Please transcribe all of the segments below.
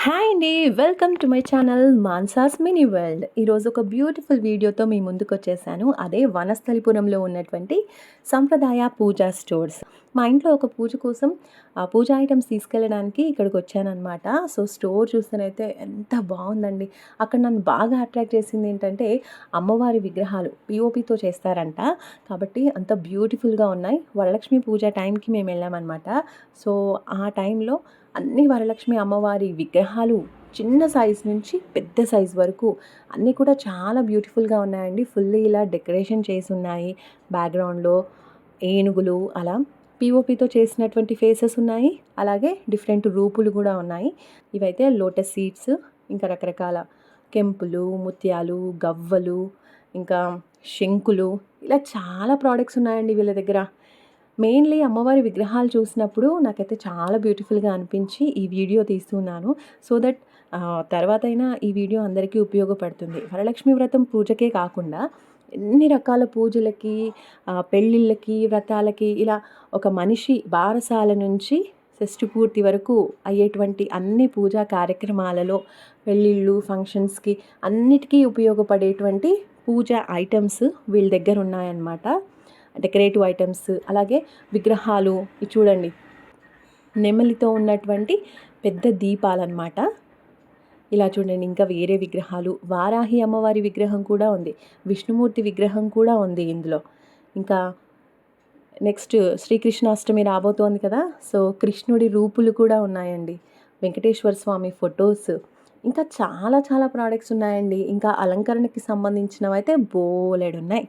Hi అండి, welcome to my channel Mansas mini world. ఈరోజు ఒక బ్యూటిఫుల్ వీడియోతో మీ ముందుకు వచ్చేసాను. అదే వనస్థలిపురంలో ఉన్నటువంటి సంప్రదాయ పూజా స్టోర్స్. మా ఇంట్లో ఒక పూజ కోసం పూజా ఐటమ్స్ తీసుకెళ్ళడానికి ఇక్కడికి వచ్చానమాట. సో స్టోర్ చూస్తేనైతే ఎంత బాగుందండి. అక్కడ నన్ను బాగా అట్రాక్ట్ చేసింది ఏంటంటే అమ్మవారి విగ్రహాలు పిఓపితో చేస్తారంట, కాబట్టి అంత బ్యూటిఫుల్గా ఉన్నాయి. వరలక్ష్మి పూజ టైంకి మేము వెళ్ళామన్నమాట. సో ఆ టైంలో అన్ని వరలక్ష్మి అమ్మవారి విగ్రహాలు చిన్న సైజ్ నుంచి పెద్ద సైజ్ వరకు అన్నీ కూడా చాలా బ్యూటిఫుల్గా ఉన్నాయండి. ఫుల్లీ ఇలా డెకరేషన్ చేసి ఉన్నాయి. బ్యాక్గ్రౌండ్లో ఏనుగులు అలా పిఓపితో చేసినటువంటి ఫేసెస్ ఉన్నాయి. అలాగే డిఫరెంట్ రూపులు కూడా ఉన్నాయి. ఇవైతే లోటస్ సీడ్స్, ఇంకా రకరకాల కెంపులు, ముత్యాలు, గవ్వలు, ఇంకా శంకులు, ఇలా చాలా ప్రోడక్ట్స్ ఉన్నాయండి వీళ్ళ దగ్గర. మెయిన్లీ అమ్మవారి విగ్రహాలు చూసినప్పుడు నాకైతే చాలా బ్యూటిఫుల్గా అనిపించి ఈ వీడియో తీస్తున్నాను. సో దట్ తర్వాత అయినా ఈ వీడియో అందరికీ ఉపయోగపడుతుంది. వరలక్ష్మి వ్రతం పూజకే కాకుండా ఎన్ని రకాల పూజలకి, పెళ్ళిళ్ళకి, వ్రతాలకి, ఇలా ఒక మనిషి బారసాల నుంచి షష్ఠి పూర్తి వరకు అయ్యేటువంటి అన్ని పూజా కార్యక్రమాలలో, పెళ్ళిళ్ళు, ఫంక్షన్స్కి అన్నిటికీ ఉపయోగపడేటువంటి పూజా ఐటమ్స్ వీళ్ళ దగ్గర ఉన్నాయన్నమాట. డెకరేటివ్ ఐటమ్స్, అలాగే విగ్రహాలు. ఇవి చూడండి, నెమలితో ఉన్నటువంటి పెద్ద దీపాలన్నమాట. ఇలా చూడండి, ఇంకా వేరే విగ్రహాలు, వారాహి అమ్మవారి విగ్రహం కూడా ఉంది, విష్ణుమూర్తి విగ్రహం కూడా ఉంది ఇందులో. ఇంకా నెక్స్ట్ శ్రీకృష్ణాష్టమి రాబోతోంది కదా, సో కృష్ణుడి రూపులు కూడా ఉన్నాయండి, వెంకటేశ్వర స్వామి ఫొటోస్, ఇంకా చాలా చాలా ప్రోడక్ట్స్ ఉన్నాయండి. ఇంకా అలంకరణకి సంబంధించినవి అయితే బోలెడు ఉన్నాయి.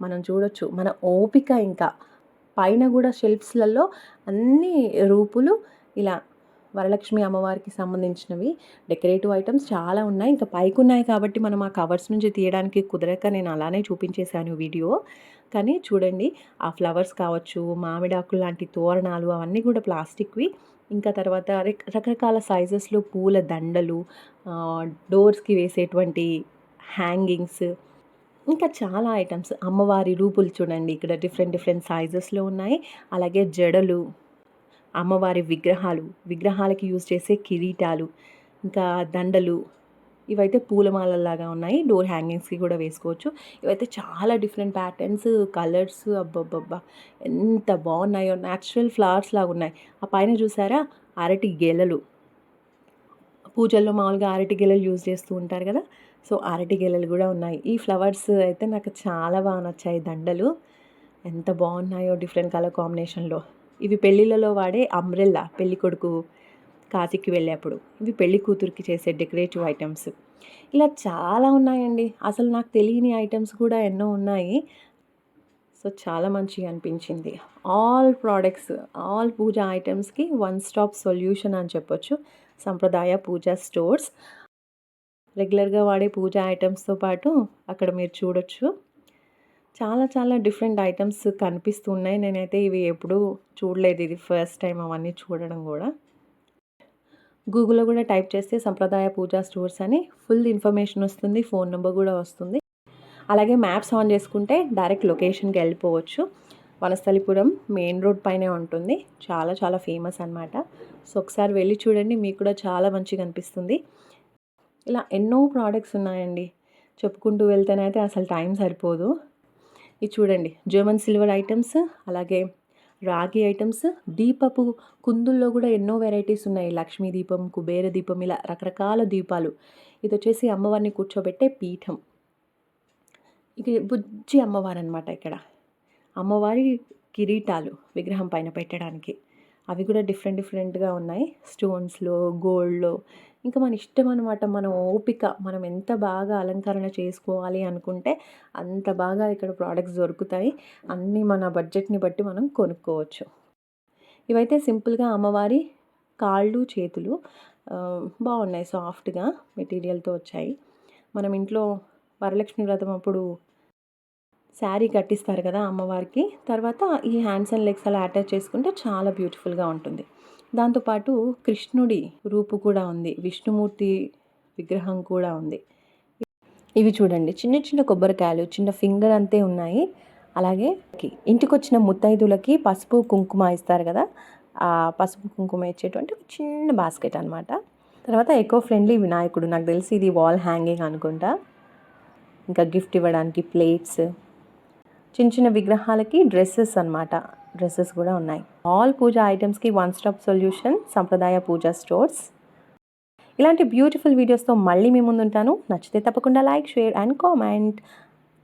మనం చూడొచ్చు, మన ఓపిక. ఇంకా పైన కూడా షెల్ఫ్స్లలో అన్ని రూపులు, ఇలా వరలక్ష్మి అమ్మవారికి సంబంధించినవి డెకరేటివ్ ఐటమ్స్ చాలా ఉన్నాయి. ఇంకా పైకి ఉన్నాయి కాబట్టి మనం ఆ కవర్స్ నుంచి తీయడానికి కుదరక నేను అలానే చూపించేశాను వీడియో. కానీ చూడండి, ఆ ఫ్లవర్స్ కావచ్చు, మామిడాకులు లాంటి తోరణాలు, అవన్నీ కూడా ప్లాస్టిక్వి. ఇంకా తర్వాత రకరకాల సైజెస్లో పూల దండలు, డోర్స్కి వేసేటువంటి హ్యాంగింగ్స్, ఇంకా చాలా ఐటమ్స్. అమ్మవారి రూపులు చూడండి, ఇక్కడ డిఫరెంట్ డిఫరెంట్ సైజెస్లో ఉన్నాయి. అలాగే జడలు, అమ్మవారి విగ్రహాలకి యూజ్ చేసే కిరీటాలు, ఇంకా దండలు. ఇవైతే పూలమాలలాగా ఉన్నాయి, డోర్ హ్యాంగింగ్స్కి కూడా వేసుకోవచ్చు. ఇవైతే చాలా డిఫరెంట్ ప్యాటర్న్స్, కలర్స్, అబ్బబ్బబ్బా ఎంత బాగున్నాయో. న్యాచురల్ ఫ్లవర్స్ లాగా ఉన్నాయి. ఆ పైన చూసారా, అరటి గెలలు. పూజల్లో మామూలుగా అరటి గెలలు యూజ్ చేస్తూ ఉంటారు కదా, సో అరటి గెలలు కూడా ఉన్నాయి. ఈ ఫ్లవర్స్ అయితే నాకు చాలా బాగా నచ్చాయి. దండలు ఎంత బాగున్నాయో డిఫరెంట్ కలర్ కాంబినేషన్లో. ఇవి పెళ్ళిళ్ళలో వాడే అంబ్రెల్లా, పెళ్ళి కొడుకు కాశీకి వెళ్ళేప్పుడు. ఇవి పెళ్లి కూతురికి చేసే డెకరేటివ్ ఐటమ్స్. ఇలా చాలా ఉన్నాయండి. అసలు నాకు తెలియని ఐటమ్స్ కూడా ఎన్నో ఉన్నాయి. సో చాలా మంచిగా అనిపించింది. ఆల్ ప్రోడక్ట్స్, ఆల్ పూజా ఐటమ్స్కి వన్ స్టాప్ సొల్యూషన్ అని చెప్పొచ్చు సంప్రదాయ పూజా స్టోర్స్. రెగ్యులర్గా వాడే పూజా ఐటమ్స్తో పాటు అక్కడ మీరు చూడొచ్చు చాలా చాలా డిఫరెంట్ ఐటమ్స్ కనిపిస్తున్నాయి. నేనైతే ఇవి ఎప్పుడూ చూడలేదు, ఇది ఫస్ట్ టైం అవన్నీ చూడడం కూడా. గూగుల్లో కూడా టైప్ చేస్తే సంప్రదాయ పూజా స్టోర్స్ అని ఫుల్ ఇన్ఫర్మేషన్ వస్తుంది, ఫోన్ నెంబర్ కూడా వస్తుంది. అలాగే మ్యాప్స్ ఆన్ చేసుకుంటే డైరెక్ట్ లొకేషన్కి వెళ్ళిపోవచ్చు. వనస్థలిపురం మెయిన్ రోడ్ పైనే ఉంటుంది, చాలా చాలా ఫేమస్ అనమాట. సో ఒకసారి వెళ్ళి చూడండి, మీకు కూడా చాలా మంచిగా అనిపిస్తుంది. ఇలా ఎన్నో ప్రోడక్ట్స్ ఉన్నాయండి, చెప్పుకుంటూ వెళ్తేనైతే అసలు టైం సరిపోదు. ఇది చూడండి, జర్మన్ సిల్వర్ ఐటమ్స్, అలాగే రాగి ఐటమ్స్, దీపపు కుందుల్లో కూడా ఎన్నో వెరైటీస్ ఉన్నాయి. లక్ష్మీ దీపం, కుబేర దీపం, ఇలా రకరకాల దీపాలు. ఇది వచ్చేసి అమ్మవారిని కూర్చోబెట్టే పీఠం. ఇక బుజ్జి అమ్మవారు అనమాట. ఇక్కడ అమ్మవారి కిరీటాలు విగ్రహం పైన పెట్టడానికి, అవి కూడా డిఫరెంట్ డిఫరెంట్గా ఉన్నాయి. స్టోన్స్లో, గోల్డ్లో, ఇంకా మన ఇష్టం అనమాట. మన ఓపిక, మనం ఎంత బాగా అలంకరణ చేసుకోవాలి అనుకుంటే అంత బాగా ఇక్కడ ప్రోడక్ట్స్ దొరుకుతాయి. అన్నీ మన బడ్జెట్ని బట్టి మనం కొనుక్కోవచ్చు. ఇవైతే సింపుల్గా అమ్మవారి కాళ్ళు, చేతులు బాగున్నాయి, సాఫ్ట్గా మెటీరియల్తో వచ్చాయి. మనం ఇంట్లో వరలక్ష్మి వ్రతం అప్పుడు శారీ కట్టిస్తారు కదా అమ్మవారికి, తర్వాత ఈ హ్యాండ్స్ అండ్ లెగ్స్ అలా అటాచ్ చేసుకుంటే చాలా బ్యూటిఫుల్గా ఉంటుంది. దాంతోపాటు కృష్ణుడి రూపు కూడా ఉంది, విష్ణుమూర్తి విగ్రహం కూడా ఉంది. ఇవి చూడండి, చిన్న చిన్న కొబ్బరికాయలు, చిన్న ఫింగర్ అంతే ఉన్నాయి. అలాగే ఇంటికి వచ్చిన ముత్తైదులకి పసుపు కుంకుమ ఇస్తారు కదా, ఆ పసుపు కుంకుమ ఇచ్చేటువంటి చిన్న బాస్కెట్ అనమాట. తర్వాత ఎకో ఫ్రెండ్లీ వినాయకుడు, నాకు తెలిసి ఇది వాల్ హ్యాంగింగ్ అనుకుంటా. ఇంకా గిఫ్ట్ ఇవ్వడానికి ప్లేట్స్, చిన్న చిన్న విగ్రహాలకి డ్రెస్సెస్ అన్నమాట. డ్రెస్సెస్ కూడా ఉన్నాయి. ఆల్ పూజా ఐటమ్స్కి వన్ స్టాప్ సొల్యూషన్ సంప్రదాయ పూజా స్టోర్స్. ఇలాంటి బ్యూటిఫుల్ వీడియోస్తో మళ్ళీ మీ ముందుంటాను. నచ్చితే తప్పకుండా లైక్, షేర్ అండ్ కామెంట్.